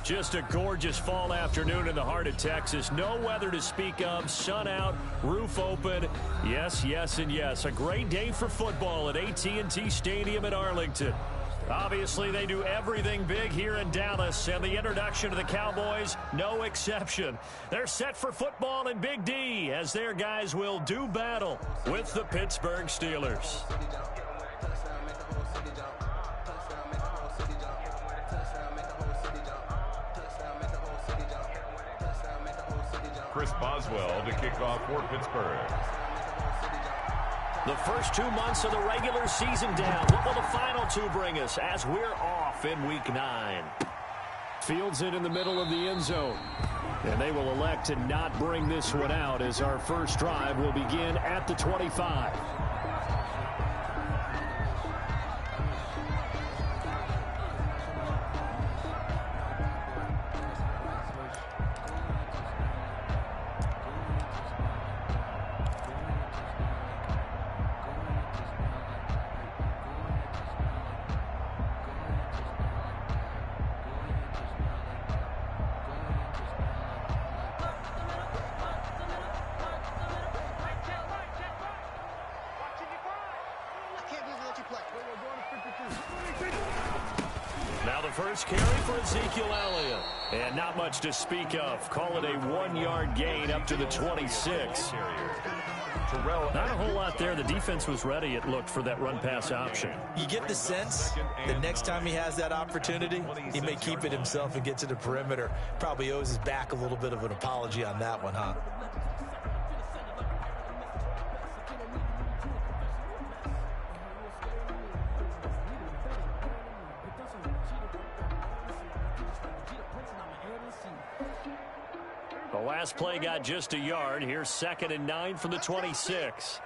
Just a gorgeous fall afternoon in the heart of Texas. No weather to speak of. Sun out, roof open. Yes, yes, and yes. A great day for football at AT&T Stadium in Arlington. Obviously, they do everything big here in Dallas, and the introduction to the Cowboys, no exception. They're set for football in Big D as their guys will do battle with the Pittsburgh Steelers. Chris Boswell to kick off for Pittsburgh. The first 2 months of the regular season down. What will the final two bring us as we're off in Week 9? Fields it in the middle of the end zone. And they will elect to not bring this one out as our first drive will begin at the 25. Now the first carry for Ezekiel Elliott. And not much to speak of. Call it a 1-yard gain up to the 26. Not a whole lot there. The defense was ready, it looked, for that run-pass option. You get the sense that next time he has that opportunity, he may keep it himself and get to the perimeter. Probably owes his back a little bit of an apology on that one, huh? The last play got just a yard. Here's 2nd and 9 from the 26.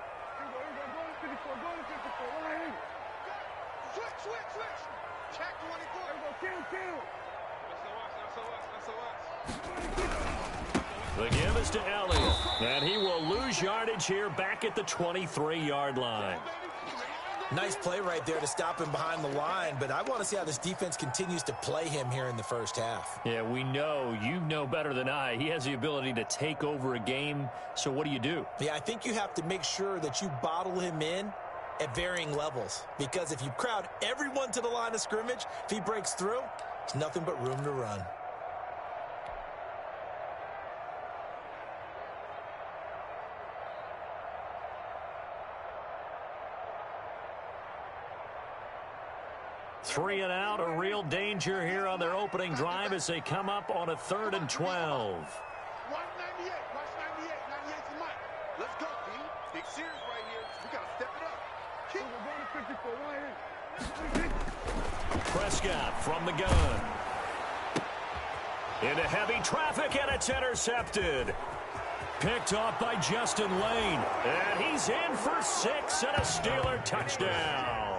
The give is to Elliott. And he will lose yardage here back at the 23-yard line. Nice play right there to stop him behind the line, but I want to see how this defense continues to play him here in the first half. Yeah, we know. You know better than I. He has the ability to take over a game, so what do? Yeah, I think you have to make sure that you bottle him in at varying levels, because if you crowd everyone to the line of scrimmage, if he breaks through, there's nothing but room to run. Three and out, a real danger here on their opening drive as they come up on a 3rd and 12. Watch 98, watch 98, 98's the mic. Let's go, D. Big series right here. We got to step it up. Prescott from the gun. Into heavy traffic, and it's intercepted. Picked off by Justin Lane. And he's in for 6 and a Steeler touchdown.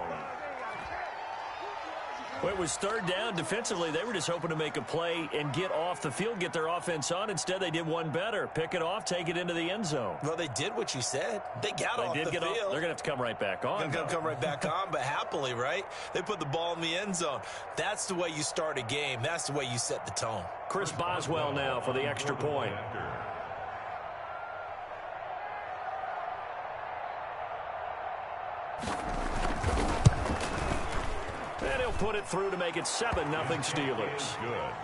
Well, it was 3rd down. Defensively, they were just hoping to make a play and get off the field, get their offense on. Instead, they did one better. Pick it off, take it into the end zone. Well, they did what you said. They got off the field. They're going to have to come right back on. They're going to come right back on, but happily, right? They put the ball in the end zone. That's the way you start a game. That's the way you set the tone. Chris Boswell now for the extra point. And he'll put it through to make it 7-0 Steelers. Good.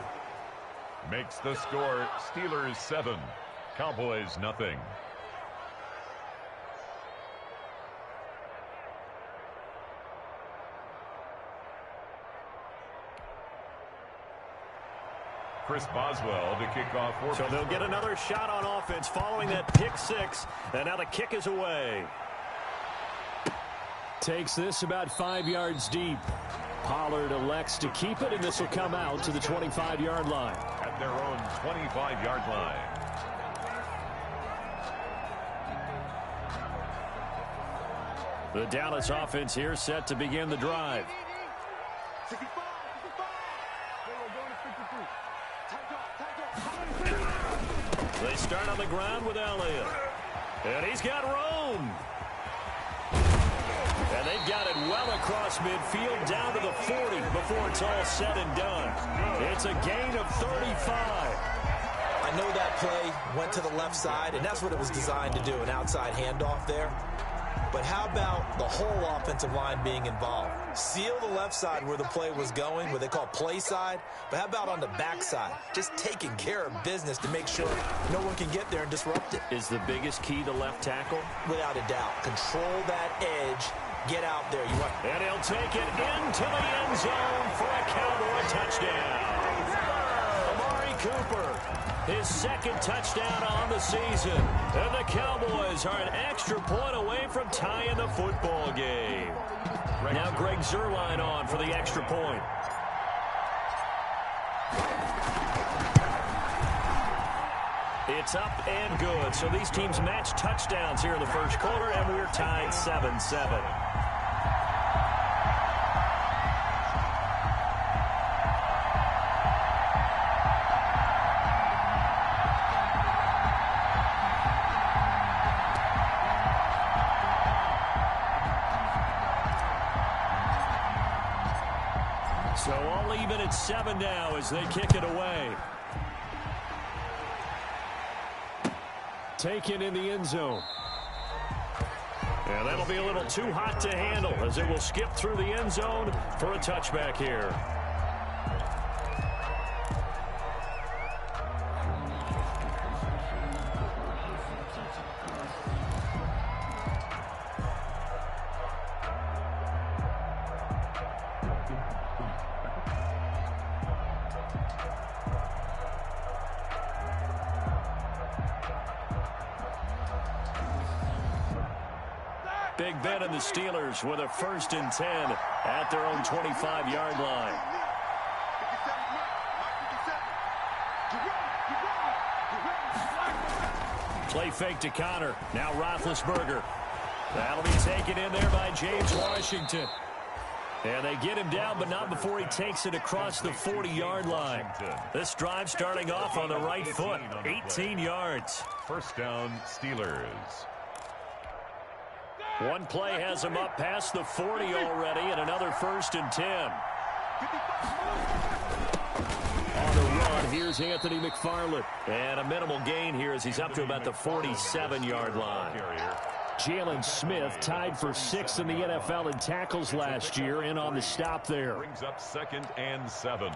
Makes the score Steelers 7, Cowboys nothing. Chris Boswell to kick off for So they'll get another shot on offense following that pick 6. And now the kick is away. Takes this about 5 yards deep. Pollard elects to keep it, and this will come out to the 25-yard line. At their own 25-yard line. The Dallas offense here set to begin the drive. They start on the ground with Elliott. And he's got room. And they've got it well across midfield, down to the 40 before it's all said and done. It's a gain of 35. I know that play went to the left side, and that's what it was designed to do, an outside handoff there. But how about the whole offensive line being involved? Seal the left side where the play was going, what they call play side. But how about on the back side? Just taking care of business to make sure no one can get there and disrupt it. Is the biggest key to left tackle? Without a doubt. Control that edge. Get out there. And he'll take it into the end zone for a Cowboy touchdown. Amari Cooper, his second touchdown on the season. And the Cowboys are an extra point away from tying the football game. Now Greg Zuerlein on for the extra point. It's up and good. So these teams match touchdowns here in the first quarter, and we're tied 7-7. So all even at 7 now as they kick it away. Taken in the end zone. And that'll be a little too hot to handle as it will skip through the end zone for a touchback here. Big Ben and the Steelers with a 1st and 10 at their own 25-yard line. Play fake to Connor. Now Roethlisberger. That'll be taken in there by James Washington. And they get him down, but not before he takes it across the 40-yard line. This drive starting off on the right foot. 18 yards. First down, Steelers. One play has him up past the 40 already, and another 1st and 10. On the run, here's Anthony McFarland. And a minimal gain here as he's up to about the 47-yard line. Jalen Smith tied for 6th in the NFL in tackles last year, and on the stop there. Brings up 2nd and 7.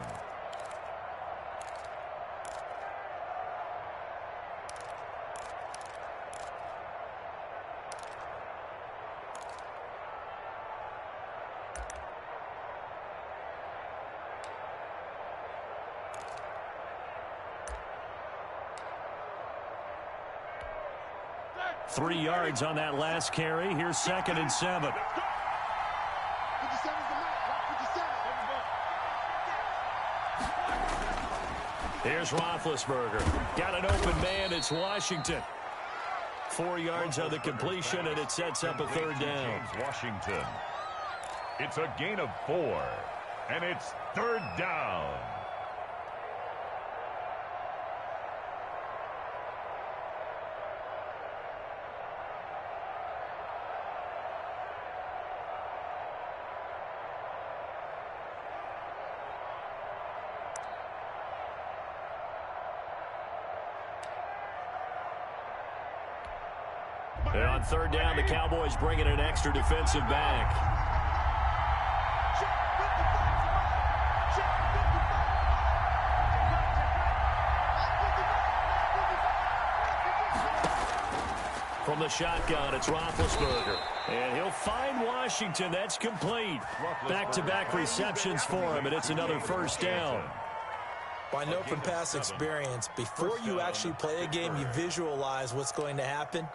Three yards on that last carry. Here's 2nd and 7. Here's Roethlisberger. Got an open man. It's Washington. 4 yards on the completion, and it sets up a 3rd down. James Washington. It's a gain of 4, and it's 3rd down. And on 3rd down, the Cowboys bringing an extra defensive back. From the shotgun, it's Roethlisberger. And he'll find Washington. That's complete. Back-to-back receptions for him, and it's another 1st down. Well, I know from past experience, before you actually play a game, you visualize what's going to happen.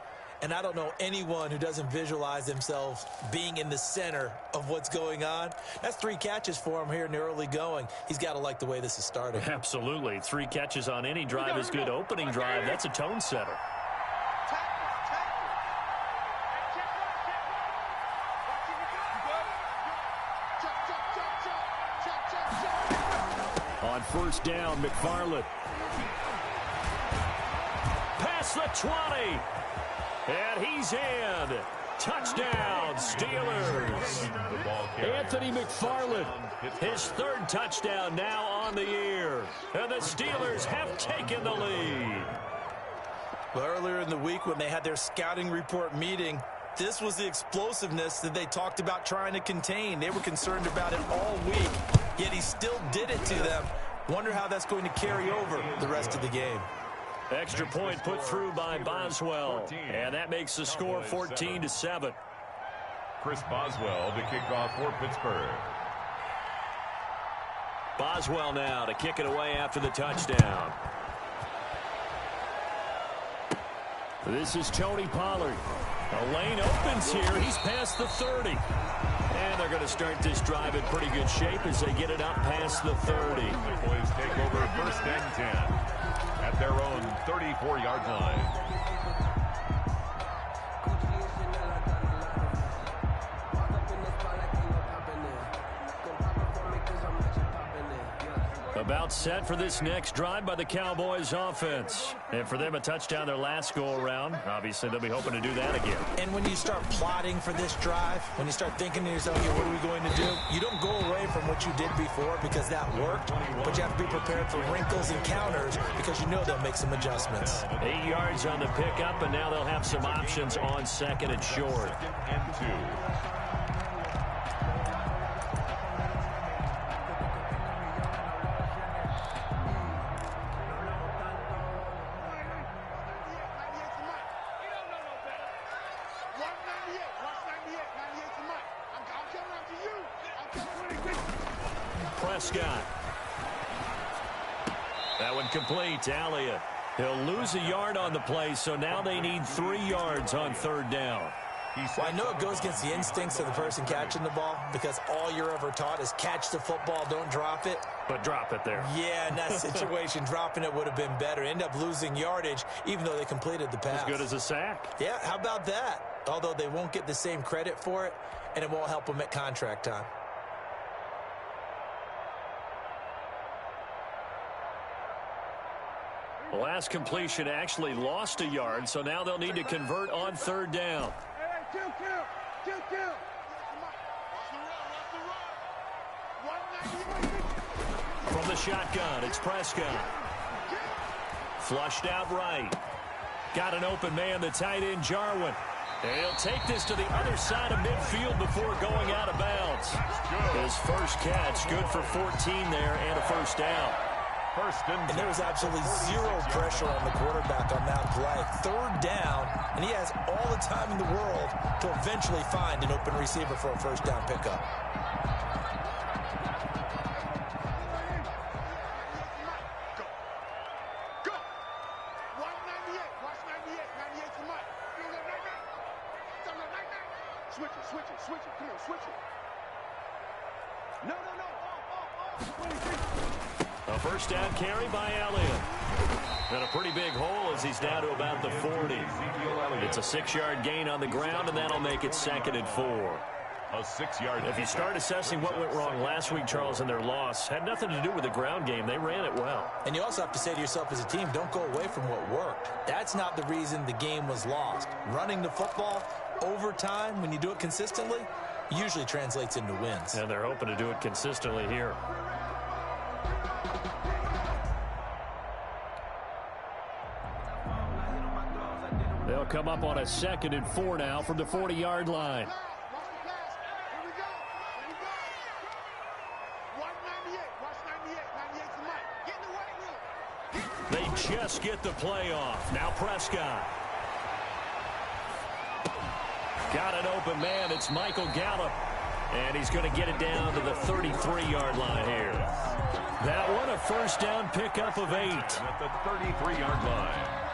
And I don't know anyone who doesn't visualize themselves being in the center of what's going on. That's 3 catches for him here in the early going. He's got to like the way this is starting. Absolutely. 3 catches on any drive is good. Opening drive, that's a tone setter. On 1st down, McFarland. Past the 20. And he's in. Touchdown, Steelers. Anthony McFarland, his third touchdown now on the year. And the Steelers have taken the lead. Well, earlier in the week when they had their scouting report meeting, this was the explosiveness that they talked about trying to contain. They were concerned about it all week, yet he still did it to them. Wonder how that's going to carry over the rest of the game. Extra point put through by Boswell, and that makes the score 14-7. Chris Boswell to kick off for Pittsburgh. Boswell now to kick it away after the touchdown. This is Tony Pollard. A lane opens here. He's past the 30. And they're going to start this drive in pretty good shape as they get it up past the 30. The boys take over 1st and 10 at their own 34-yard line. About set for this next drive by the Cowboys offense. And for them, a touchdown their last go-around. Obviously, they'll be hoping to do that again. And when you start plotting for this drive, when you start thinking to yourself, okay, what are we going to do? You don't go away from what you did before because that worked, but you have to be prepared for wrinkles and counters because you know they'll make some adjustments. 8 yards on the pickup, and now they'll have some options on 2nd and short. 2nd and 2. Prescott. That one complete to Elliott. He'll lose a yard on the play, so now they need 3 yards on 3rd down. Well, I know it goes against the instincts of the person catching the ball because all you're ever taught is catch the football, don't drop it. But drop it there. Yeah, in that situation, dropping it would have been better. End up losing yardage, even though they completed the pass. As good as a sack. Yeah, how about that? Although they won't get the same credit for it, and it won't help them at contract time. The last completion actually lost a yard, so now they'll need to convert on 3rd down. From the shotgun, it's Prescott. Flushed out right. Got an open man, the tight end, Jarwin. And he'll take this to the other side of midfield before going out of bounds. His first catch, good for 14 there and a 1st down. And there was absolutely zero pressure on the quarterback on that play. 3rd down, and he has all the time in the world to eventually find an open receiver for a 1st down pickup. Go. 198. Watch 98. 98 to Mike. Switch it. Come on, switch it. No. A 1st down carry by Elliott. And a pretty big hole as he's down to about the 40. It's a 6-yard gain on the ground, and that'll make it 2nd and 4. A 6-yard. If you start assessing what went wrong last week, Charles, in their loss, had nothing to do with the ground game. They ran it well. And you also have to say to yourself as a team, don't go away from what worked. That's not the reason the game was lost. Running the football over time, when you do it consistently, usually translates into wins. And they're hoping to do it consistently here. They'll come up on a 2nd and 4 now from the 40-yard line. Watch the pass. Here we go. 198. Watch 98. 98 to Mike. Get in the right room. They just get the play off. Now Prescott. Got an open man. It's Michael Gallup. And he's going to get it down to the 33-yard line here. That one, a 1st down pickup of 8. At the 33-yard line.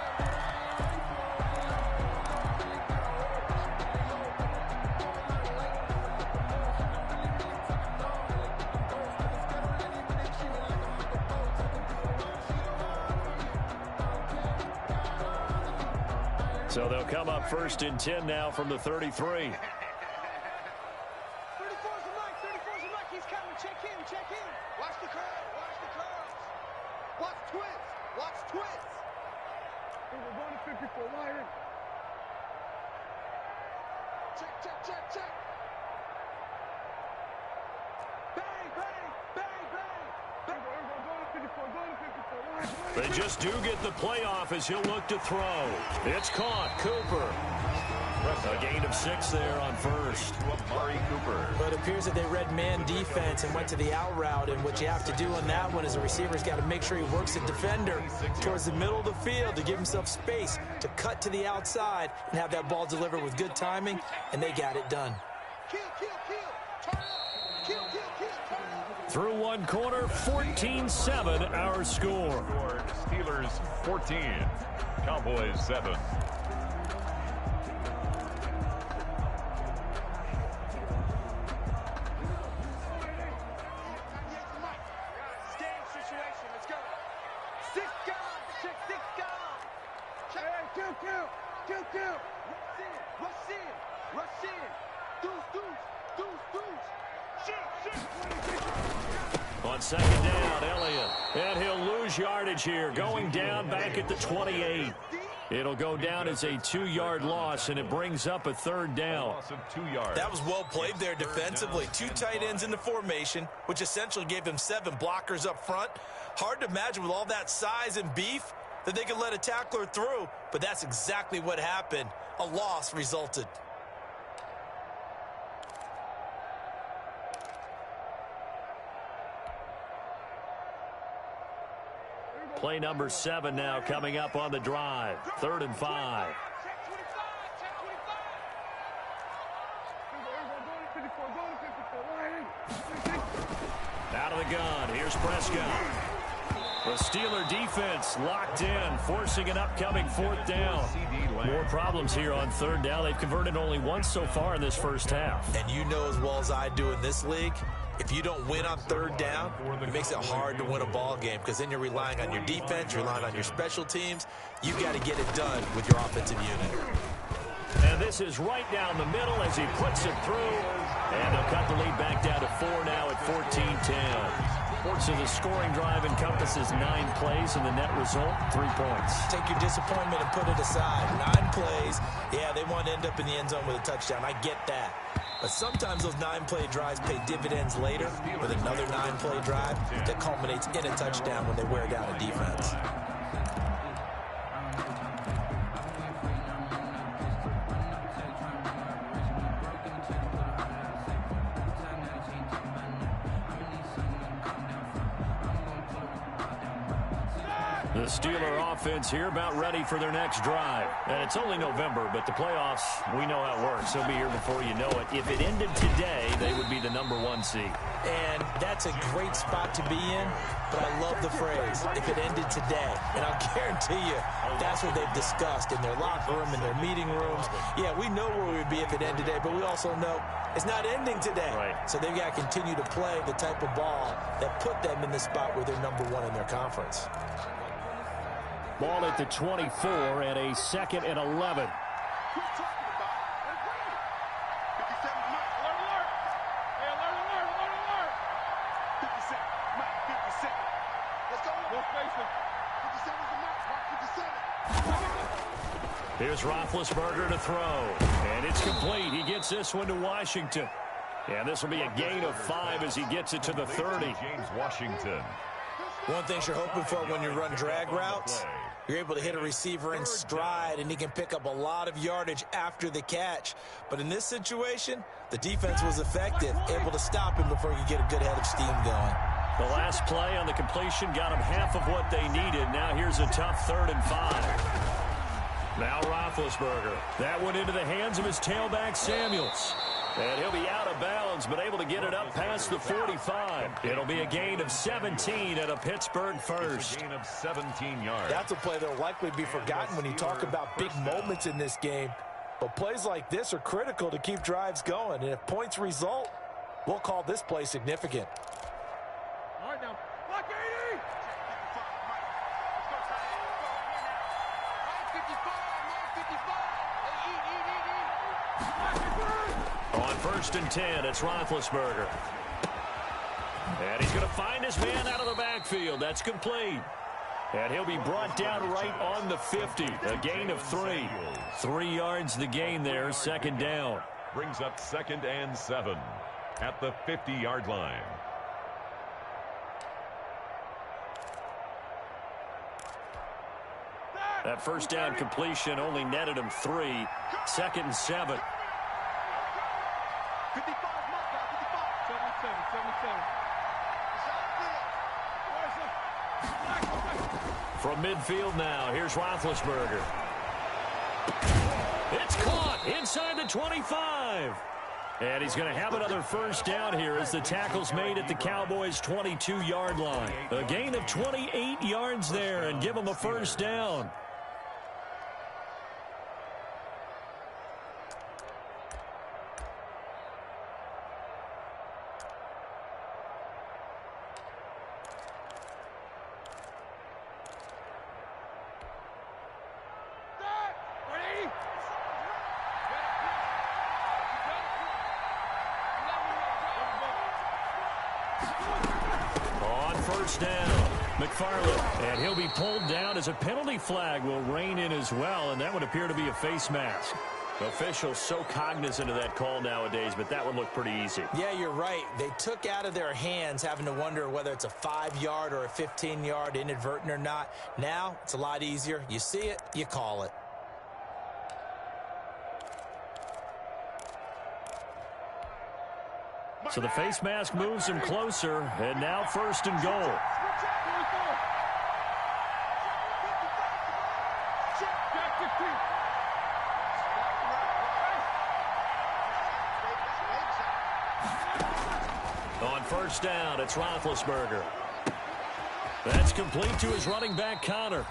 So they'll come up 1st and 10 now from the 33. 34's the Mike. 34's the Mike. He's coming. Check in. Watch the curve. Watch twist. We're going to 54. Wide in. Check. They just do get the playoff as he'll look to throw. It's caught. Cooper. A gain of 6 there on first. But it appears that they read man defense and went to the out route, and what you have to do on that one is the receiver's got to make sure he works the defender towards the middle of the field to give himself space to cut to the outside and have that ball delivered with good timing, and they got it done. Through one quarter, 14-7 our score. Steelers 14, Cowboys 7. On second down, Elliott. And he'll lose yardage here. Going down back at the 28. It'll go down as a 2-yard loss, and it brings up a third down. That was well played there defensively. 2 tight ends in the formation, which essentially gave him 7 blockers up front. Hard to imagine with all that size and beef that they could let a tackler through, but that's exactly what happened. A loss resulted. Play number 7 now coming up on the drive. 3rd and 5. Out of the gun. Here's Prescott. The Steeler defense locked in, forcing an upcoming 4th down. More problems here on 3rd down. They've converted only once so far in this first half. And you know as well as I do in this league, if you don't win on 3rd down, it makes it hard to win a ball game because then you're relying on your defense, you're relying on your special teams. You've got to get it done with your offensive unit. And this is right down the middle as he puts it through. And they'll cut the lead back down to 4 now at 14-10. So the scoring drive encompasses 9 plays, and the net result, 3 points. Take your disappointment and put it aside. 9 plays. Yeah, they want to end up in the end zone with a touchdown. I get that. But sometimes those 9-play drives pay dividends later with another 9-play drive that culminates in a touchdown when they wear down a defense. The Steeler offense here about ready for their next drive. And it's only November, but the playoffs, we know how it works. They'll be here before you know it. If it ended today, they would be the #1 seed. And that's a great spot to be in, but I love the phrase, if it ended today. And I'll guarantee you, that's what they've discussed in their locker room, in their meeting rooms. Yeah, we know where we would be if it ended today, but we also know it's not ending today. Right. So they've got to continue to play the type of ball that put them in the spot where they're #1 in their conference. Ball at the 24 and a 2nd and 11. Here's Roethlisberger to throw, and it's complete. He gets this one to Washington. And this will be a gain of 5 as he gets it to the 30. James Washington. One thing you're hoping for when you run drag routes, you're able to hit a receiver in stride, and he can pick up a lot of yardage after the catch. But in this situation, the defense was effective, able to stop him before you get a good head of steam going. The last play on the completion got him half of what they needed. Now here's a tough 3rd and 5. Now Roethlisberger. That went into the hands of his tailback, Samuels. And he'll be out of bounds, but able to get it up past the 45. It'll be a gain of 17 and a Pittsburgh first. A gain of 17 yards. That's a play that will likely be forgotten when you talk about big moments in this game. But plays like this are critical to keep drives going. And if points result, we'll call this play significant. All right, now. Block 80! On 1st and 10, it's Roethlisberger. And he's going to find his man out of the backfield. That's complete. And he'll be brought down right on the 50. A gain of 3. 3 yards the gain there, 2nd down. Brings up 2nd and 7 at the 50-yard line. That first down completion only netted him 3. 2nd and 7. 55, mark that, 55. From midfield now, here's Roethlisberger. It's caught inside the 25. And he's going to have another first down here as the tackle's made at the Cowboys' 22-yard line. A gain of 28 yards there and give him a first down. Down, McFarland, and he'll be pulled down as a penalty flag will rein in as well, and that would appear to be a face mask. Officials so cognizant of that call nowadays, but that would look pretty easy. Yeah, you're right. They took out of their hands having to wonder whether it's a 5-yard or a 15-yard, inadvertent or not. Now, it's a lot easier. You see it, you call it. So the face mask moves him closer, and now 1st and goal. On 1st down, it's Roethlisberger. That's complete to his running back, Connor.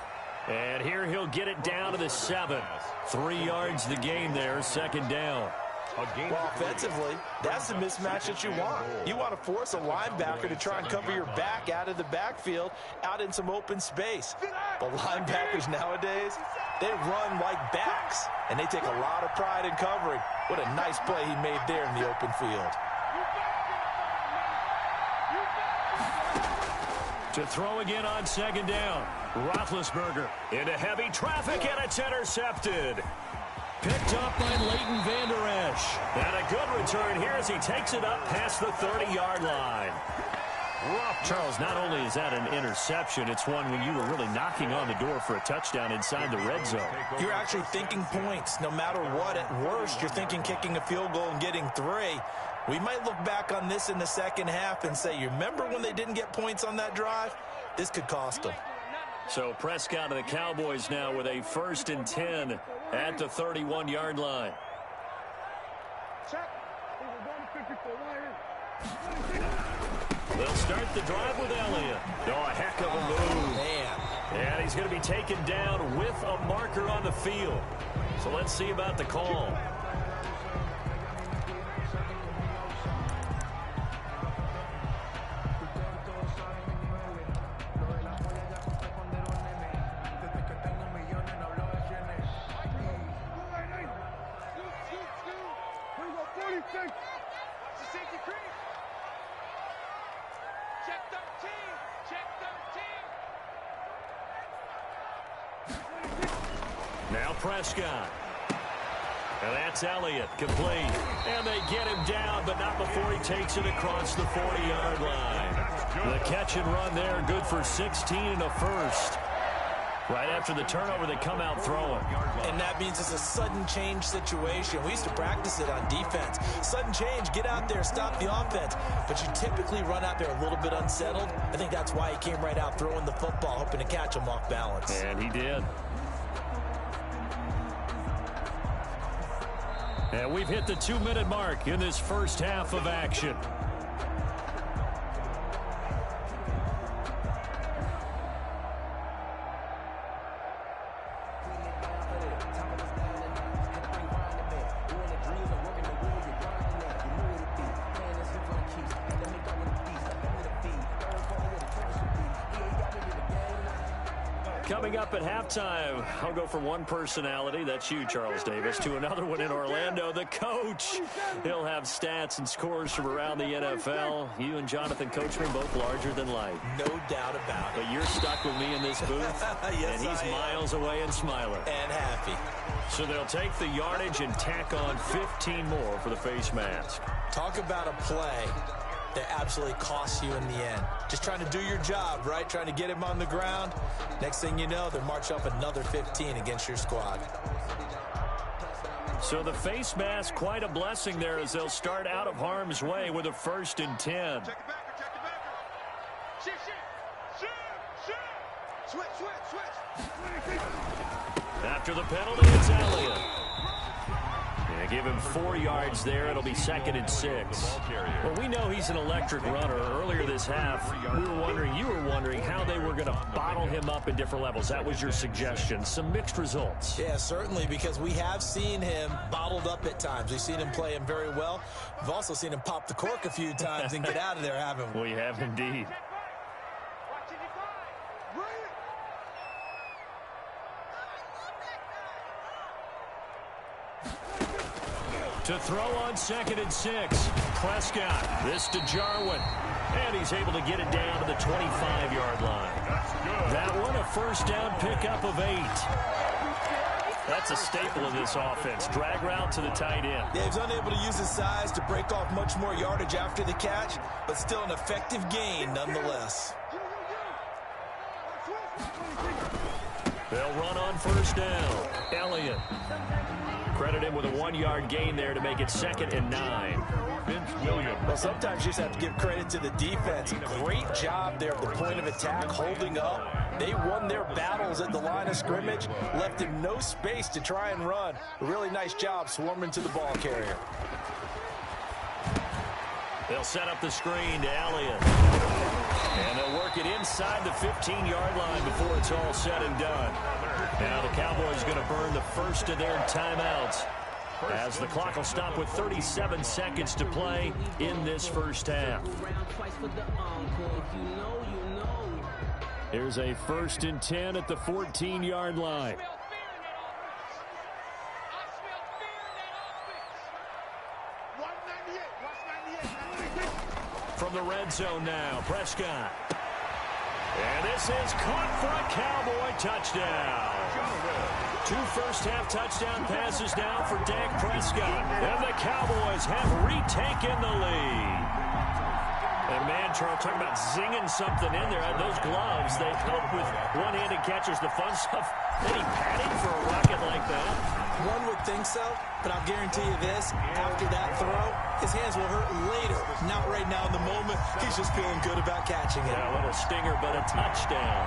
And here he'll get it down to the 7. 3 yards the gain there, 2nd down. Well, offensively, that's the mismatch that you want. You want to force a linebacker to try and cover your back out of the backfield, out in some open space. But linebackers nowadays, they run like backs, and they take a lot of pride in covering. What a nice play he made there in the open field. To throw again on 2nd down. Roethlisberger into heavy traffic, and it's intercepted. Picked up by Leighton Vander Esch. And a good return here as he takes it up past the 30-yard line. Charles, not only is that an interception, it's one when you were really knocking on the door for a touchdown inside the red zone. You're actually thinking points. No matter what, at worst, you're thinking kicking a field goal and getting 3. We might look back on this in the second half and say, you remember when they didn't get points on that drive? This could cost them. So Prescott and the Cowboys now with a 1st and 10 at the 31-yard line. They'll start the drive with Elliott. Oh, a heck of a move. Man. And he's going to be taken down with a marker on the field. So let's see about the call. Now Prescott. And that's Elliott, complete. And they get him down, but not before he takes it across the 40-yard line. The catch and run there, good for 16 and a first. Right after the turnover, they come out throwing. And that means it's a sudden change situation. We used to practice it on defense. Sudden change, get out there, stop the offense. But you typically run out there a little bit unsettled. I think that's why he came right out throwing the football, hoping to catch him off balance. And he did. And we've hit the 2-minute mark in this first half of action. Coming up at halftime, I'll go from one personality, that's you, Charles Davis, to another one in Orlando, the coach. He'll have stats and scores from around the NFL. You and Jonathan Coachman both larger than life. No doubt about it. But you're stuck with me in this booth, yes, and he's miles away and smiling. And happy. So they'll take the yardage and tack on 15 more for the face mask. Talk about a play that absolutely costs you in the end. Just trying to do your job, right? Trying to get him on the ground. Next thing you know, they're marching up another 15 against your squad. So the face mask, quite a blessing there as they'll start out of harm's way with a 1st and 10. Check it back, check it back. Shift. Switch. After the penalty, it's Elliott. Yeah, give him 4 yards there. It'll be 2nd and 6. Well, we know he's an electric runner. Earlier this half, you were wondering how they were going to bottle him up at different levels. That was your suggestion. Some mixed results. Yeah, certainly, because we have seen him bottled up at times. We've seen him play him very well. We've also seen him pop the cork a few times and get out of there, haven't we? We have indeed. To throw on 2nd and 6. Prescott. This to Jarwin. And he's able to get it down to the 25-yard line. That one, a 1st down pickup of 8. That's a staple of this offense. Drag route to the tight end. Yeah, he's unable to use his size to break off much more yardage after the catch, but still an effective gain nonetheless. They'll run on 1st down. Elliott. Credit him with a 1-yard gain there to make it 2nd and 9. Well, sometimes you just have to give credit to the defense. Great job there at the point of attack, holding up. They won their battles at the line of scrimmage, left him no space to try and run. A really nice job swarming to the ball carrier. They'll set up the screen to Elliott. And they'll work it inside the 15-yard line before it's all said and done. Now the Cowboys going to burn the 1st of their timeouts as the clock will stop with 37 seconds to play in this 1st half. Here's a 1st and 10 at the 14-yard line. From the red zone now, Prescott. And this is caught for a Cowboy touchdown. 2 first-half touchdown passes now for Dak Prescott. And the Cowboys have retaken the lead. And man, Charles, talking about zinging something in there. Those gloves, they help with one-handed catchers, the fun stuff. Any padding for a rocket like that? One would think so, but I'll guarantee you this. After that throw, his hands will hurt later. Not right now in the moment. He's just feeling good about catching it. Yeah, a little stinger, but a touchdown.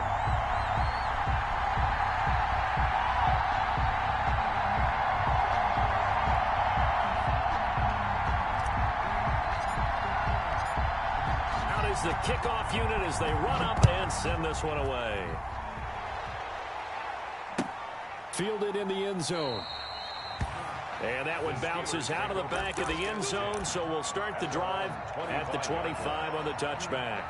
The kickoff unit as they run up and send this one away. Fielded in the end zone. And that one bounces out of the back of the end zone, so we'll start the drive at the 25 on the touchback.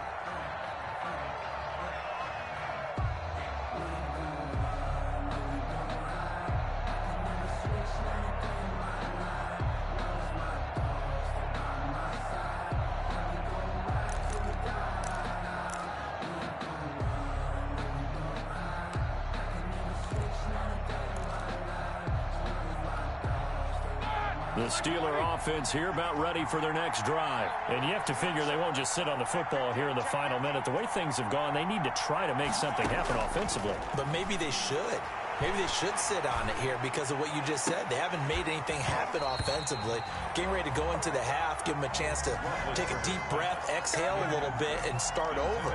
The Steeler offense here about ready for their next drive. And you have to figure they won't just sit on the football here in the final minute. The way things have gone, they need to try to make something happen offensively. But maybe they should. Maybe they should sit on it here because of what you just said. They haven't made anything happen offensively. Getting ready to go into the half, give them a chance to take a deep breath, exhale a little bit, and start over.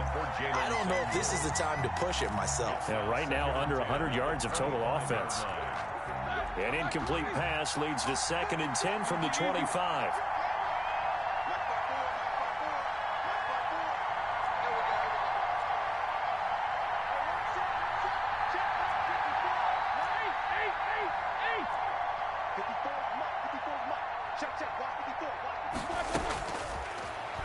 I don't know if this is the time to push it myself. Yeah, right now under 100 yards of total offense. An incomplete pass leads to 2nd and 10 from the 25.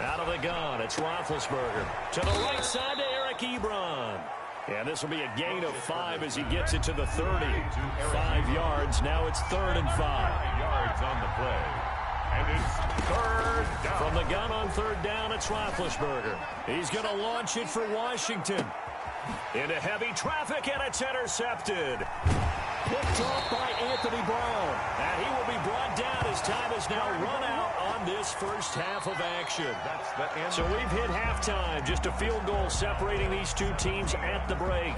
Out of the gun, it's Roethlisberger. To the right side to Eric Ebron. And this will be a gain of 5 as he gets it to the 30. 5 yards. Now it's 3rd and 5. 5 yards on the play. And it's 3rd down. From the gun on 3rd down, it's Roethlisberger. He's going to launch it for Washington. Into heavy traffic, and it's intercepted. Picked off by Anthony Brown. And he will be brought down as time is now run out on on this first half of action. So we've hit halftime. Just a field goal separating these two teams at the break.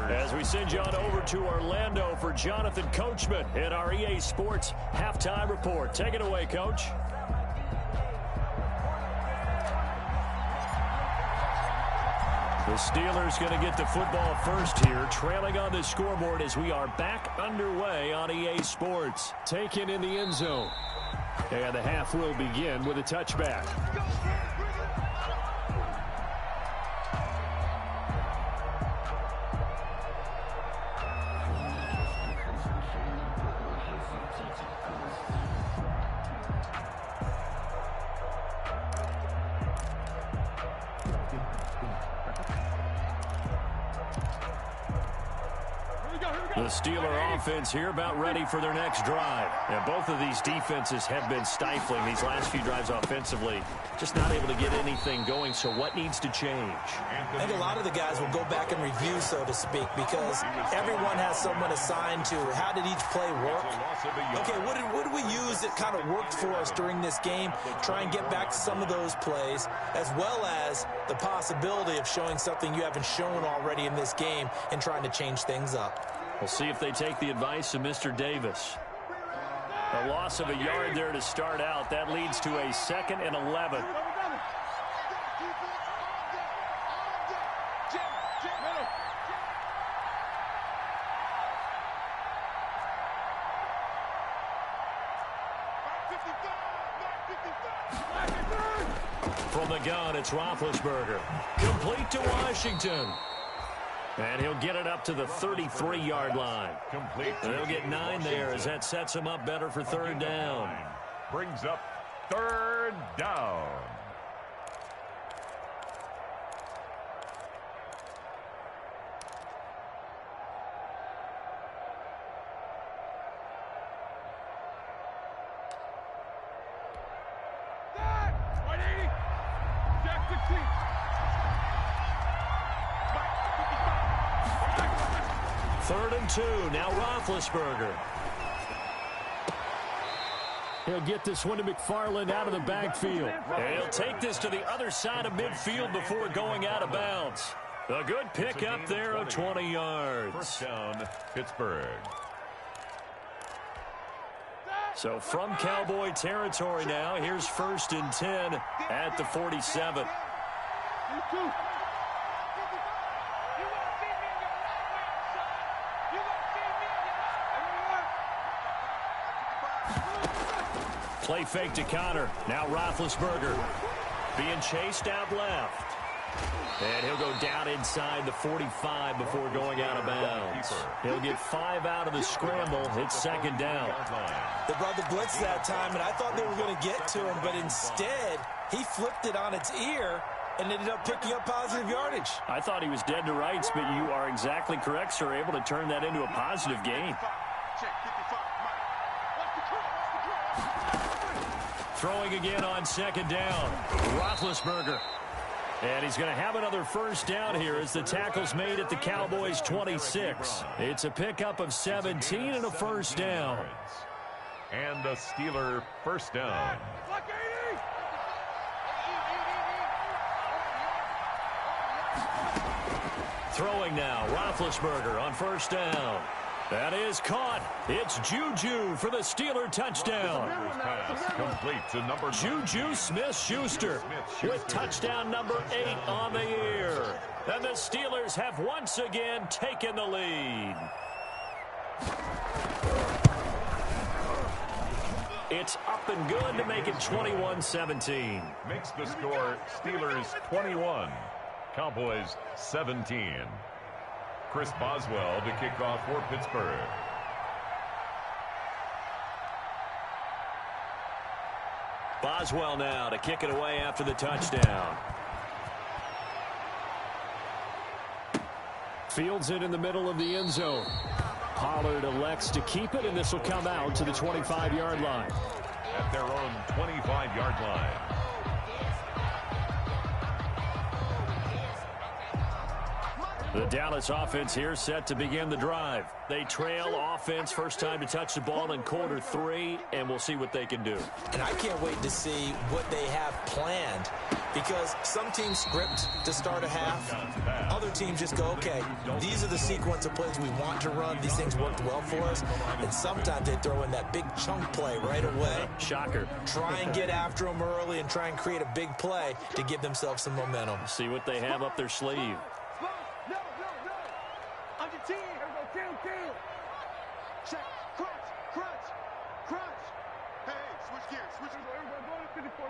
As we send you on over to Orlando for Jonathan Coachman in our EA Sports Halftime Report. Take it away, Coach. The Steelers going to get the football first here, trailing on the scoreboard as we are back underway on EA Sports. Taken in the end zone. And the half will begin with a touchback. The Steeler offense here about ready for their next drive. And both of these defenses have been stifling these last few drives offensively. Just not able to get anything going, so what needs to change? I think a lot of the guys will go back and review, so to speak, because everyone has someone assigned to how did each play work. Okay, what did we use that kind of worked for us during this game? Try and get back to some of those plays, as well as the possibility of showing something you haven't shown already in this game and trying to change things up. We'll see if they take the advice of Mr. Davis. A loss of a yard there to start out. That leads to a 2nd and 11. From the gun, it's Roethlisberger. Complete to Washington. And he'll get it up to the 33-yard line. Complete. They'll get 9 there as that sets him up better for 3rd down. Brings up 3rd down. Third and 2. Now Roethlisberger. He'll get this one to McFarland out of the backfield. And he'll take this to the other side of midfield before going out of bounds. A good pickup there of 20 yards. First down, Pittsburgh. So from Cowboy territory now, here's 1st and 10 at the 47. Play fake to Connor. Now Roethlisberger being chased out left. And he'll go down inside the 45 before going out of bounds. He'll get 5 out of the scramble. It's 2nd down. They brought the blitz that time, and I thought they were going to get to him, but instead he flipped it on its ear and ended up picking up positive yardage. I thought he was dead to rights, but you are exactly correct, sir. Able to turn that into a positive gain. Throwing again on 2nd down. Roethlisberger. And he's going to have another 1st down here as the tackle's made at the Cowboys' 26. It's a pickup of 17 and a 1st down. And a Steeler 1st down. Throwing now. Roethlisberger on 1st down. That is caught. It's Juju for the Steeler touchdown. Pass complete to number Juju Smith-Schuster with touchdown number 8 on the year. And the Steelers have once again taken the lead. It's up and good to make it 21-17. Makes the score Steelers 21, Cowboys 17. Chris Boswell to kick off for Pittsburgh. Boswell now to kick it away after the touchdown. Fields it in the middle of the end zone. Pollard elects to keep it, and this will come out to the 25-yard line. At their own 25-yard line. The Dallas offense here set to begin the drive. They trail offense first time to touch the ball in quarter 3, and we'll see what they can do. And I can't wait to see what they have planned, because some teams script to start a half. Other teams just go, okay, these are the sequence of plays we want to run. These things worked well for us. And sometimes they throw in that big chunk play right away. Shocker. Try and get after them early and try and create a big play to give themselves some momentum. See what they have up their sleeve. No. On your team. Here we go. Kill. Check. Crunch. Hey, switch gears. Go to 54.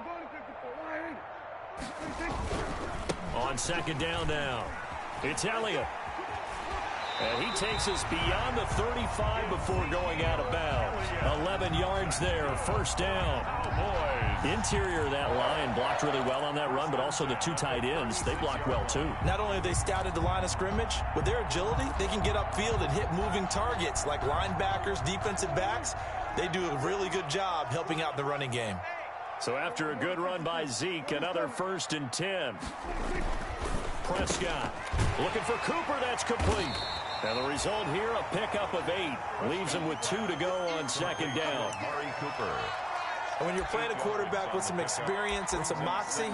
On second down now, it's Elliott. And he takes us beyond the 35 before going out of bounds. 11 yards there, first down. Interior of that line blocked really well on that run, but also the 2 tight ends, they blocked well too. Not only have they scouted the line of scrimmage, with their agility, they can get upfield and hit moving targets like linebackers, defensive backs. They do a really good job helping out the running game. So after a good run by Zeke, another 1st and 10. Prescott looking for Cooper. That's complete. And the result here, a pickup of 8. Leaves him with 2 to go on second down. Amari Cooper. And when you're playing a quarterback with some experience and some moxie,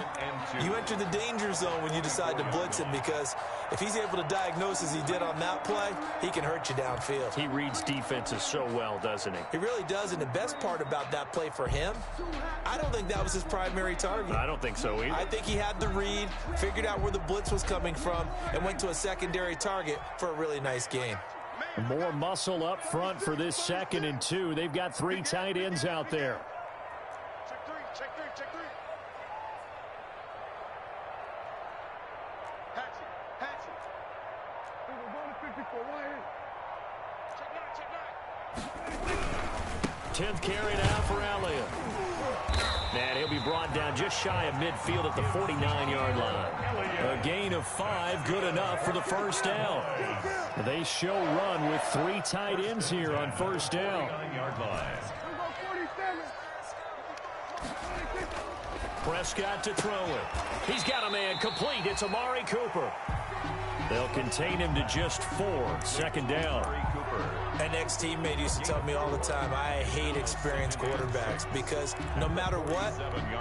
you enter the danger zone when you decide to blitz him, because if he's able to diagnose as he did on that play, he can hurt you downfield. He reads defenses so well, doesn't he? He really does, and the best part about that play for him, I don't think that was his primary target. I don't think so either. I think he had the read, figured out where the blitz was coming from, and went to a secondary target for a really nice gain. More muscle up front for this 2nd and 2. They've got 3 tight ends out there. Check three. Hatchet. We're going to 54. Check 9. 10th carry now for Elliott. And he'll be brought down just shy of midfield at the 49-yard line. A gain of 5, good enough for the first down. They show run with 3 tight ends here on first down. Prescott to throw it. He's got a man complete. It's Amari Cooper. They'll contain him to just 4. Second down. An ex-teammate used to tell me all the time, I hate experienced quarterbacks, because no matter what,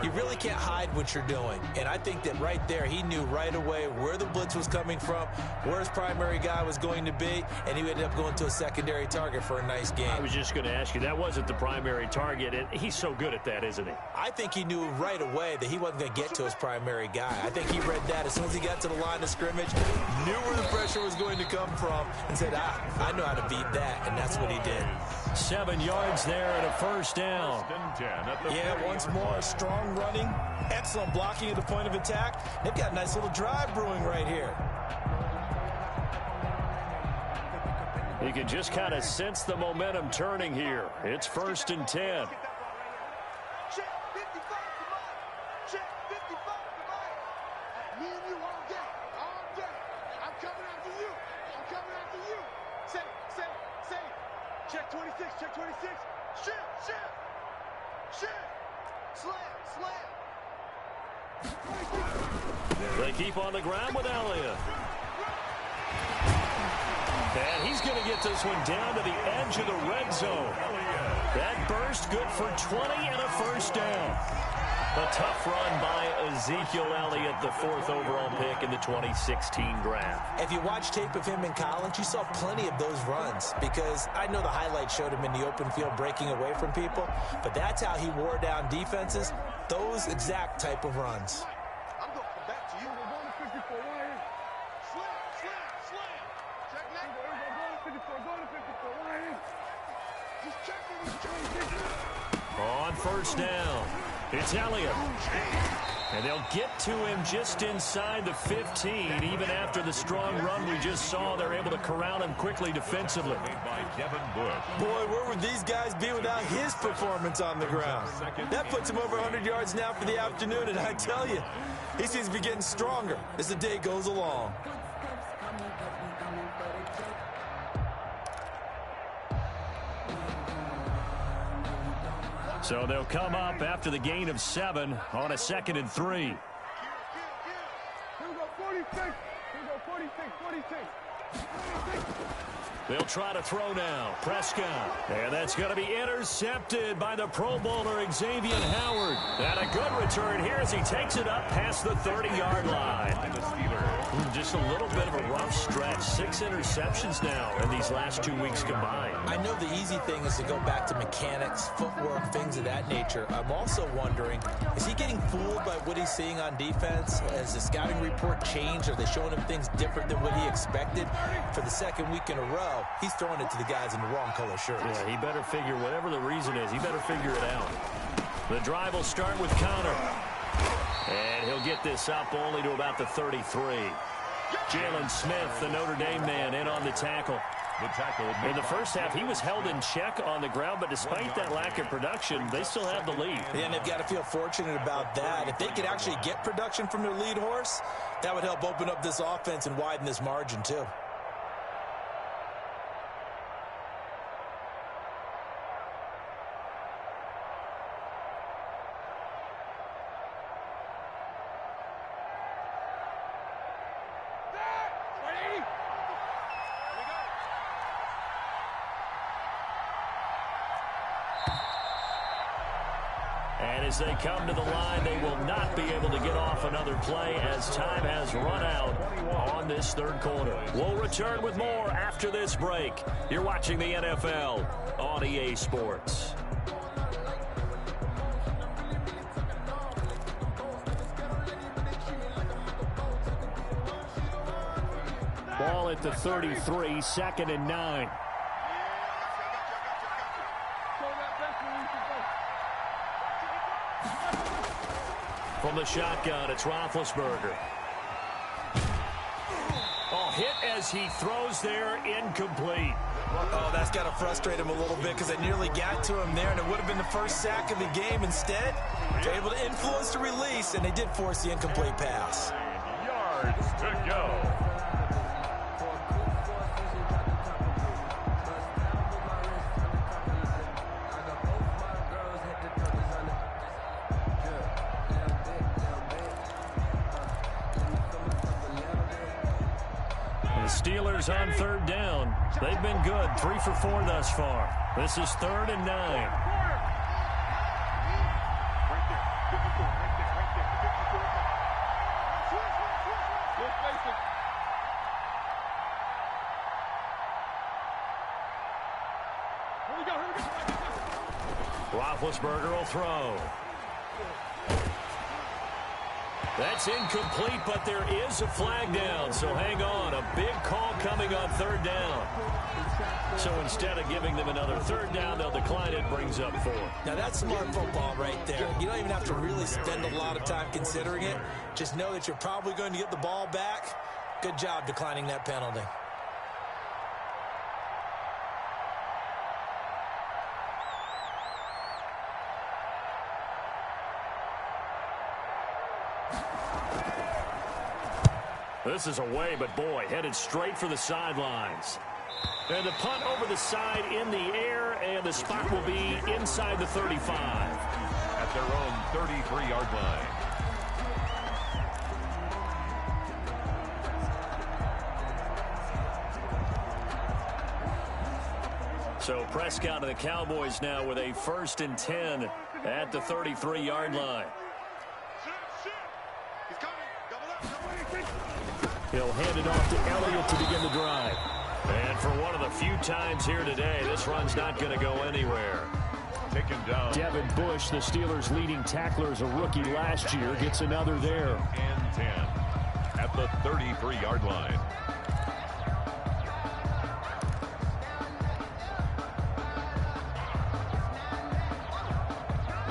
you really can't hide what you're doing. And I think that right there, he knew right away where the blitz was coming from, where his primary guy was going to be, and he ended up going to a secondary target for a nice game. I was just going to ask you, that wasn't the primary target, and he's so good at that, isn't he? I think he knew right away that he wasn't going to get to his primary guy. I think he read that as soon as he got to the line of scrimmage, knew where the pressure was going to come from, and said, I know how to beat that. And that's what he did. 7 yards there and a first down. Yeah, once more, strong running, excellent blocking at the point of attack. They've got a nice little drive brewing right here. You can just kind of sense the momentum turning here. It's 1st and 10. Check 55 to Mike. Check 55 to Mike. Me and you all day. I'm coming after you. Say. Check 26. Shift. Slam. They keep on the ground with Elliott. And he's going to get this one down to the edge of the red zone. That burst good for 20 and a first down. A tough run by Ezekiel Elliott, the 4th overall pick in the 2016 draft. If you watch tape of him in college, you saw plenty of those runs, because I know the highlights showed him in the open field breaking away from people, but that's how he wore down defenses, those exact type of runs. I'm going to come back to you. We're going to 54. Slam. Check 9. We're going to 54. He's checking. On first down, it's Elliott. And they'll get to him just inside the 15. Even after the strong run we just saw, they're able to corral him quickly defensively. Boy, where would these guys be without his performance on the ground? That puts him over 100 yards now for the afternoon, and I tell you, he seems to be getting stronger as the day goes along. So they'll come up after the gain of 7 on a 2nd and 3. Here we go, 46. They'll try to throw now. Prescott. And that's going to be intercepted by the Pro Bowler, Xavier Howard. And a good return here as he takes it up past the 30-yard line. Just a little bit of a rough stretch. 6 interceptions now in these last 2 weeks combined. I know the easy thing is to go back to mechanics, footwork, things of that nature. I'm also wondering, is he getting fooled by what he's seeing on defense? Has the scouting report changed? Are they showing him things different than what he expected? For the second week in a row, he's throwing it to the guys in the wrong color shirts. Yeah, he better figure, whatever the reason is, he better figure it out. The drive will start with Connor. And he'll get this up only to about the 33. Jalen Smith, the Notre Dame man, in on the tackle. In the first half, he was held in check on the ground, but despite that lack of production, they still have the lead. Yeah, and they've got to feel fortunate about that. If they could actually get production from their lead horse, that would help open up this offense and widen this margin, too. And as they come to the line, they will not be able to get off another play as time has run out on this third quarter. We'll return with more after this break. You're watching the NFL on EA Sports. Ball at the 33, 2nd and 9. From the shotgun, it's Roethlisberger. Oh, hit as he throws there, incomplete. Oh, that's got to frustrate him a little bit because they nearly got to him there, and it would have been the first sack of the game. Instead, they're able to influence the release, and they did force the incomplete pass. Yards to go. Steelers on third down. They've been good, 3 for 4 thus far. This is 3rd and 9. Roethlisberger will throw. That's incomplete, but there is a flag down, so hang on. A big call coming on 3rd down. So instead of giving them another 3rd down, they'll decline it, brings up 4. Now, that's smart football right there. You don't even have to really spend a lot of time considering it. Just know that you're probably going to get the ball back. Good job declining that penalty. This is away, but boy, headed straight for the sidelines. And the punt over the side in the air, and the spot will be inside the 35. At their own 33-yard line. So Prescott and the Cowboys now with a 1st and 10 at the 33-yard line. He'll hand it off to Elliott to begin the drive. And for one of the few times here today, this run's not going to go anywhere. Taken down. Devin Bush, the Steelers' leading tackler as a rookie last year, gets another there. And 10 at the 33-yard line.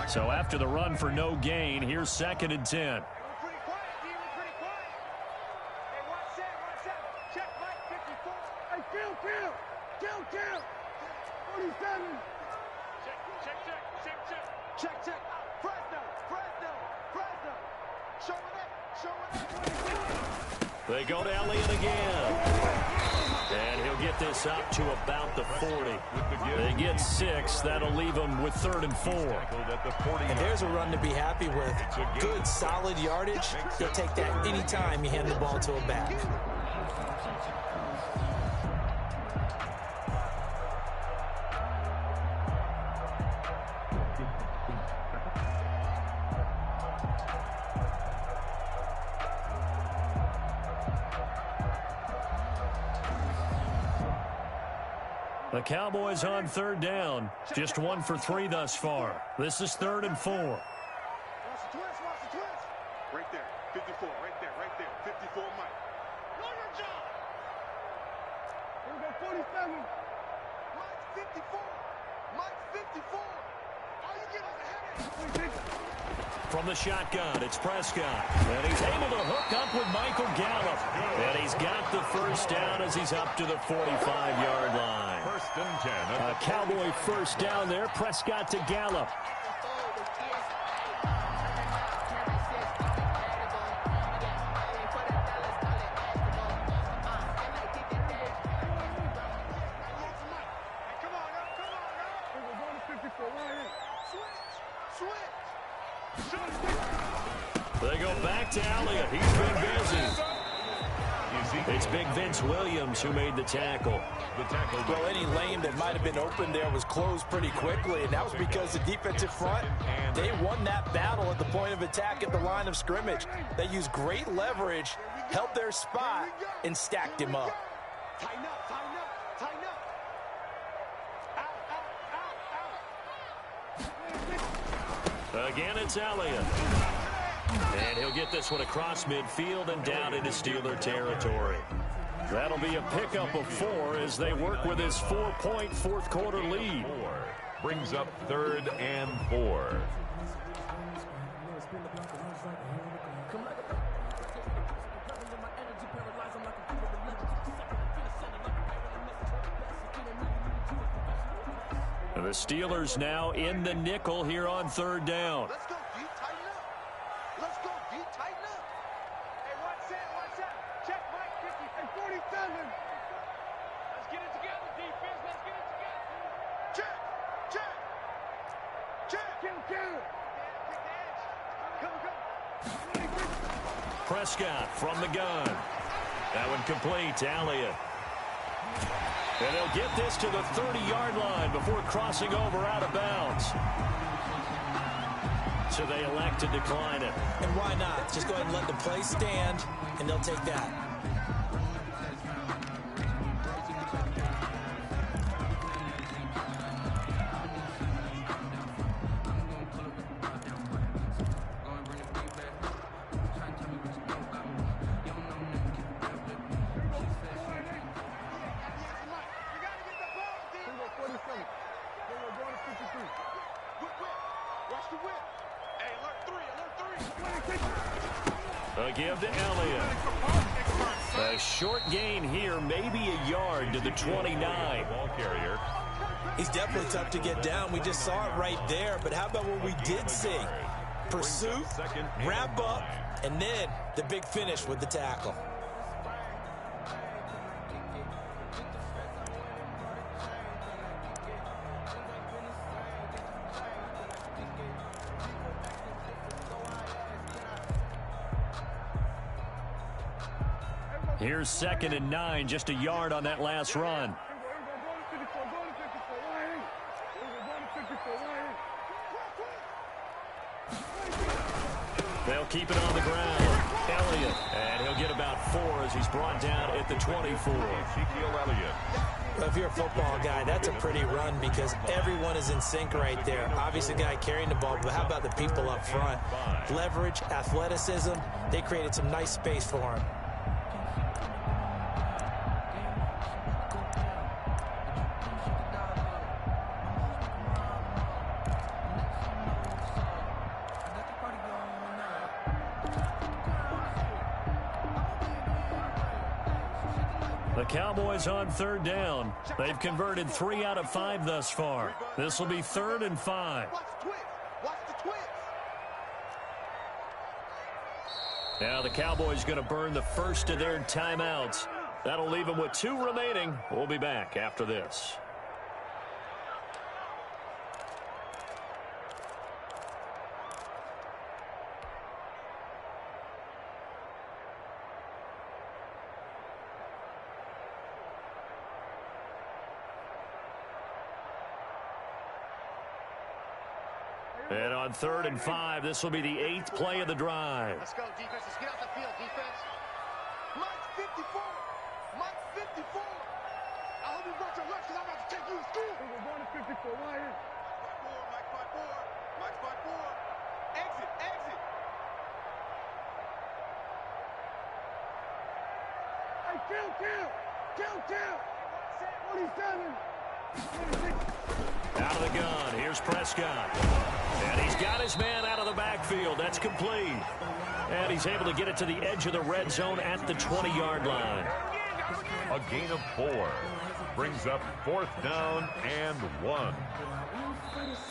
So after the run for no gain, here's 2nd and 10. They go to Elliott again. And he'll get this up to about the 40. They get 6. That'll leave them with 3rd and 4. And there's a run to be happy with. Good, solid yardage. He'll take that anytime you hand the ball to a back. The Cowboys on 3rd down. Just 1 for 3 thus far. This is 3rd and 4. Watch the twist, watch the twist. Right there, 54, right there, 54, Mike. Know your job. Here we go, 47. Mike, 54. Mike, 54. All you get is a headache. From the shotgun, it's Prescott. And he's able to hook up with Michael Gallup. And he's got the first down as he's up to the 45-yard line. 1st and 10. A Cowboy first down there. Prescott to Gallup. They go back to Elliott. He's been busy. It's Big Vince Williams who made the tackle. Well, any lane that might have been open there was closed pretty quickly, and that was because the defensive front, they won that battle at the point of attack at the line of scrimmage. They used great leverage, held their spot, and stacked him up. Tighten up, tighten up, tighten up. Out, out, out. Again, it's Elliott. And he'll get this one across midfield and down into Steeler territory. That'll be a pickup of 4 as they work with his 4-point fourth-quarter lead. Brings up 3rd and 4. And the Steelers now in the nickel here on 3rd down. Let's go, D, tighten up. Let's go, D, tighten up. Hey, watch that. Check Mike, 50 and 47. Let's get it together, defense. Let's get it together. Check. Kill. Come. Prescott from the gun. That one complete to Elliott. And they'll get this to the 30-yard line before crossing over out of bounds. So they elect to decline it. And why not? Just go ahead and let the play stand, and they'll take that. A give to Elliott. A short gain here, maybe a yard to the 29. Ball carrier. He's definitely tough to get down. We just saw it right there. But how about what we did see? Pursuit, wrap up, and then the big finish with the tackle. Here's 2nd and 9, just a yard on that last run. They'll keep it on the ground. Elliott, and he'll get about 4 as he's brought down at the 24. Well, if you're a football guy, that's a pretty run because everyone is in sync right there. Obviously, the guy carrying the ball, but how about the people up front? Leverage, athleticism, they created some nice space for him. The Cowboys on 3rd down. They've converted 3 out of 5 thus far. This will be 3rd and 5. Watch the twist. Now the Cowboys going to burn the first of their timeouts. That'll leave them with 2 remaining. We'll be back after this. And on 3rd and 5, this will be the 8th play of the drive. Let's go, defense. Let's get out the field, defense. Mike 54. Mike 54. I hope you brought your lunch because I'm about to take you to school. We're going to 54. Why here? Mike 54. Mike 54. Exit, exit. Hey, kill. 27. Out of the gun. Here's Prescott. And he's got his man out of the backfield. That's complete. And he's able to get it to the edge of the red zone at the 20-yard line. A gain of 4. Brings up 4th down and 1.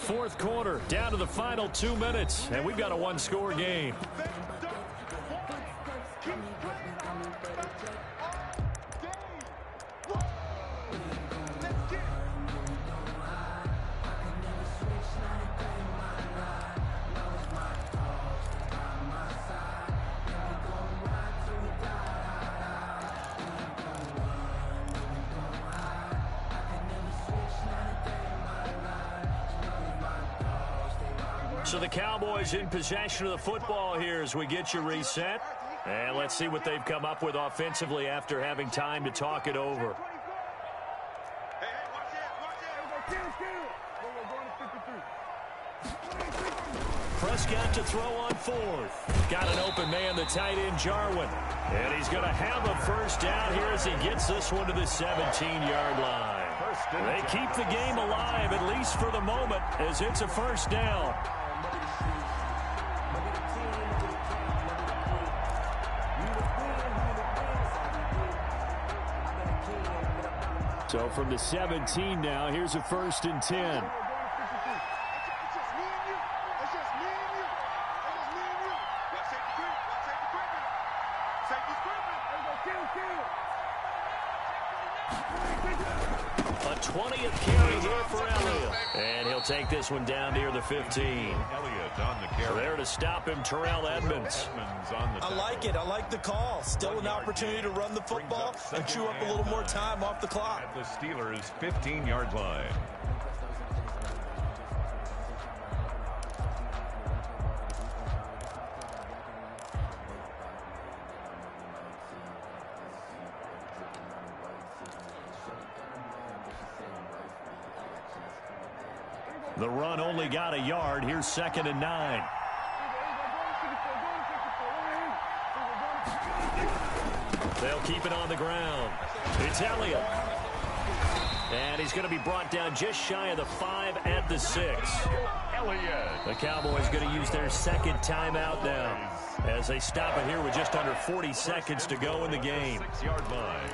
4th quarter, down to the final 2 minutes. And we've got a 1-score game. So the Cowboys in possession of the football here as we get you reset. And let's see what they've come up with offensively after having time to talk it over. Prescott to throw on 4th. Got an open man, the tight end, Jarwin. And he's going to have a first down here as he gets this one to the 17-yard line. They keep the game alive, at least for the moment, as it's a first down. So from the 17 now, here's a 1st and 10. A 20th carry here for Elliott. And he'll take this one down near the 15. Elliott on the carry. There to stop him, Terrell Edmonds. I like it. I like the call. Still an opportunity to run the football and chew up a little more time off the clock. At the Steelers' 15-yard line. The run only got a yard. Here's 2nd and 9. They'll keep it on the ground. It's Elliott. And he's going to be brought down just shy of the 5 at the 6. Elliott. The Cowboys going to use their 2nd timeout now as they stop it here with just under 40 seconds to go in the game. 6-yard line.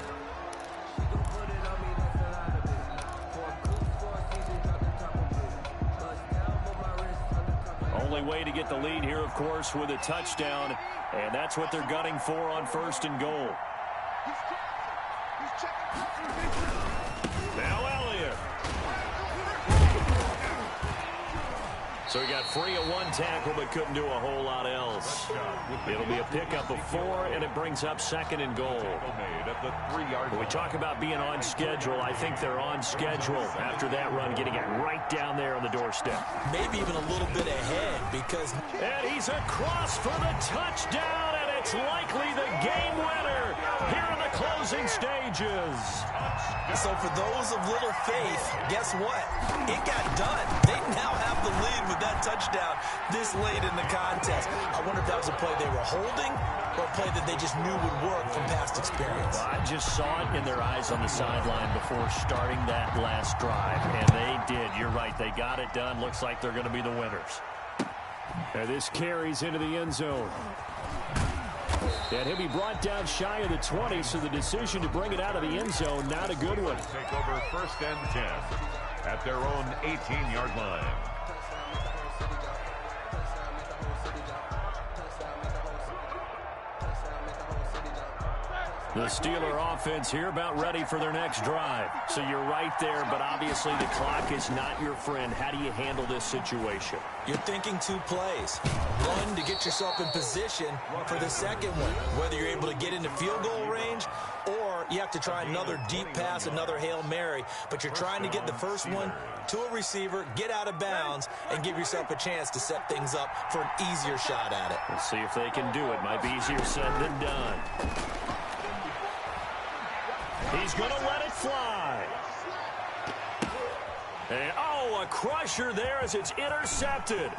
Only way to get the lead here, of course, with a touchdown, and that's what they're gunning for on 1st and goal. Now Elliott. So he got free of 1 tackle, but couldn't do a whole lot else. It'll be a pickup of 4, and it brings up 2nd and goal. When we talk about being on schedule, I think they're on schedule after that run, getting it right down there on the doorstep. Maybe even a little bit ahead because... And he's across for the touchdown, and it's likely the game winner here in the closing stages. So for those of little faith, guess what? It got done. They now have the lead with that touchdown this late in the contest. I wonder if that was a play they were holding or a play that they just knew would work from past experience. Well, I just saw it in their eyes on the sideline before starting that last drive, and they did. You're right. They got it done. Looks like they're going to be the winners. And this carries into the end zone. And he'll be brought down shy of the 20, so the decision to bring it out of the end zone, not a good one. Take over 1st and 10 at their own 18-yard line. The Steeler offense here about ready for their next drive. So you're right there, but obviously the clock is not your friend. How do you handle this situation? You're thinking 2 plays. One, to get yourself in position for the second one, whether you're able to get into field goal range or you have to try another deep pass, another Hail Mary, but you're trying to get the first one to a receiver, get out of bounds, and give yourself a chance to set things up for an easier shot at it. We'll see if they can do it. Might be easier said than done. He's going to let it fly. And, oh, a crusher there as it's intercepted.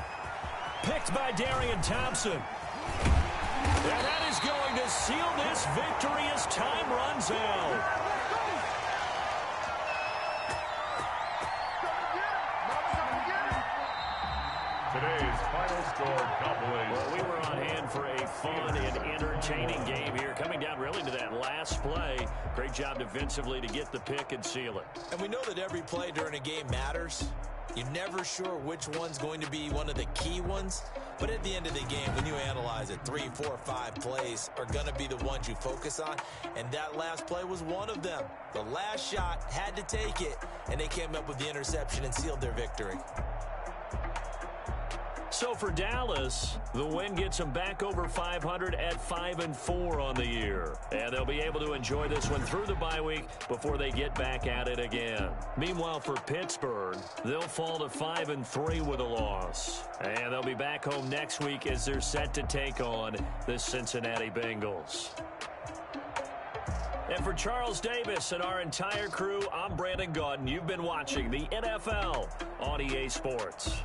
Picked by Darian Thompson. And that is going to seal this victory as time runs out. Today's final score compilation. Well, we were on hand for a fun and entertaining game here. Coming down really to that last play. Great job defensively to get the pick and seal it. And we know that every play during a game matters. You're never sure which one's going to be one of the key ones. But at the end of the game, when you analyze it, 3, 4, 5 plays are going to be the ones you focus on. And that last play was one of them. The last shot had to take it, and they came up with the interception and sealed their victory. So for Dallas, the win gets them back over 500 at 5-4 on the year. And they'll be able to enjoy this one through the bye week before they get back at it again. Meanwhile, for Pittsburgh, they'll fall to 5-3 with a loss. And they'll be back home next week as they're set to take on the Cincinnati Bengals. And for Charles Davis and our entire crew, I'm Brandon Gaudin. You've been watching the NFL on EA Sports.